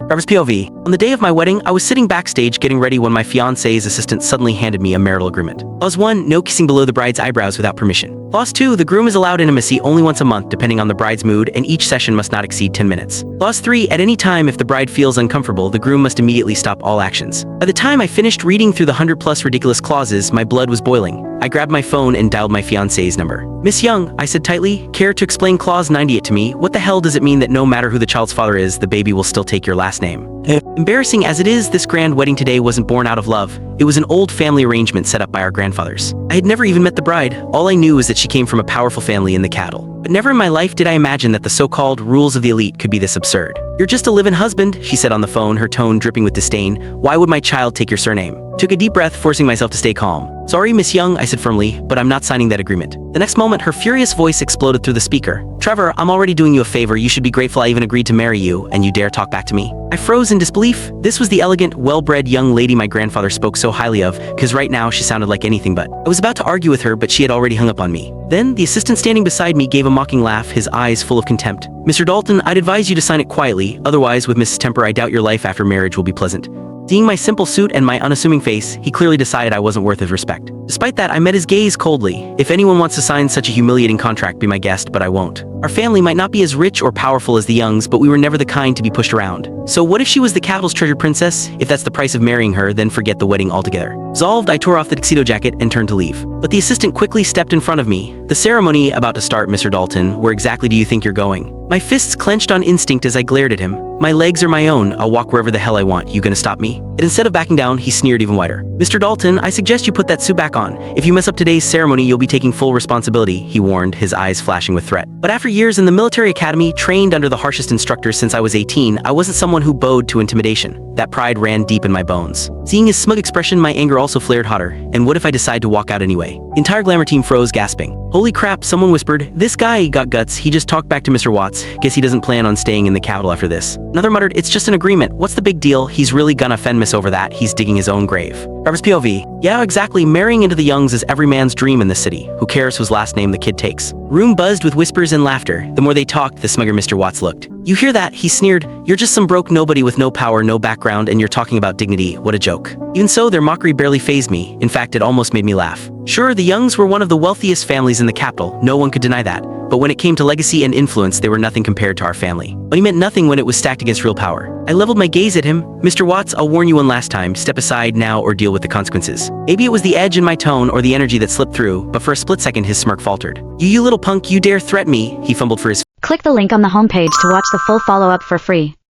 Driver's POV. On the day of my wedding, I was sitting backstage getting ready when my fiancé's assistant suddenly handed me a marital agreement. Clause 1, no kissing below the bride's eyebrows without permission. Clause 2, the groom is allowed intimacy only once a month depending on the bride's mood, and each session must not exceed 10 minutes. Clause 3, at any time if the bride feels uncomfortable, the groom must immediately stop all actions. By the time I finished reading through the 100+ ridiculous clauses, my blood was boiling. I grabbed my phone and dialed my fiancé's number. Miss Young, I said tightly, care to explain Clause 98 to me? What the hell does it mean that no matter who the child's father is, the baby will still take your last name? Embarrassing as it is, this grand wedding today wasn't born out of love. It was an old family arrangement set up by our grandfathers. I had never even met the bride. All I knew was that she came from a powerful family in the cattle. But never in my life did I imagine that the so-called rules of the elite could be this absurd. You're just a live-in husband, she said on the phone, her tone dripping with disdain. Why would my child take your surname? Took a deep breath, forcing myself to stay calm. Sorry, Miss Young, I said firmly, but I'm not signing that agreement. The next moment, her furious voice exploded through the speaker. Trevor, I'm already doing you a favor. You should be grateful I even agreed to marry you, and you dare talk back to me? I froze in disbelief. This was the elegant, well-bred young lady my grandfather spoke so highly of, because right now she sounded like anything but. I was about to argue with her, but she had already hung up on me. Then, the assistant standing beside me gave a mocking laugh, his eyes full of contempt. Mr. Dalton, I'd advise you to sign it quietly, otherwise with Mrs. Temper I doubt your life after marriage will be pleasant. Seeing my simple suit and my unassuming face, he clearly decided I wasn't worth his respect. Despite that, I met his gaze coldly. If anyone wants to sign such a humiliating contract, be my guest, but I won't. Our family might not be as rich or powerful as the Youngs, but we were never the kind to be pushed around. So what if she was the capital's treasured princess? If that's the price of marrying her, then forget the wedding altogether. Resolved, I tore off the tuxedo jacket and turned to leave. But the assistant quickly stepped in front of me. The ceremony about to start, Mr. Dalton. Where exactly do you think you're going? My fists clenched on instinct as I glared at him. My legs are my own. I'll walk wherever the hell I want. You gonna stop me? And instead of backing down, he sneered even wider. Mr. Dalton, I suggest you put that suit back on. If you mess up today's ceremony, you'll be taking full responsibility, he warned, his eyes flashing with threat. But after years in the military academy, trained under the harshest instructors since I was 18, I wasn't someone who bowed to intimidation. That pride ran deep in my bones. Seeing his smug expression, my anger also flared hotter. And what if I decide to walk out anyway? The entire glamour team froze, gasping. Holy crap, someone whispered. This guy got guts. He just talked back to Mr. Watts. Guess he doesn't plan on staying in the capital after this. Another muttered, it's just an agreement. What's the big deal? He's really gonna offend Miss over that. He's digging his own grave. Travis POV. Yeah, exactly. Marrying into the Youngs is every man's dream in this city. Who cares whose last name the kid takes? Room buzzed with whispers and laughter. The more they talked, the smugger Mr. Watts looked. You hear that? He sneered. You're just some broke nobody with no power, no background, and you're talking about dignity. What a joke. Even so, their mockery barely fazed me. In fact, it almost made me laugh. Sure, the Youngs were one of the wealthiest families in the capital. No one could deny that. But when it came to legacy and influence, they were nothing compared to our family. But he meant nothing when it was stacked against real power. I leveled my gaze at him. Mr. Watts, I'll warn you one last time. Step aside now or deal with the consequences. Maybe it was the edge in my tone or the energy that slipped through, but for a split second his smirk faltered. You little punk, you dare threaten me, he fumbled for his. Click the link on the homepage to watch the full follow-up for free.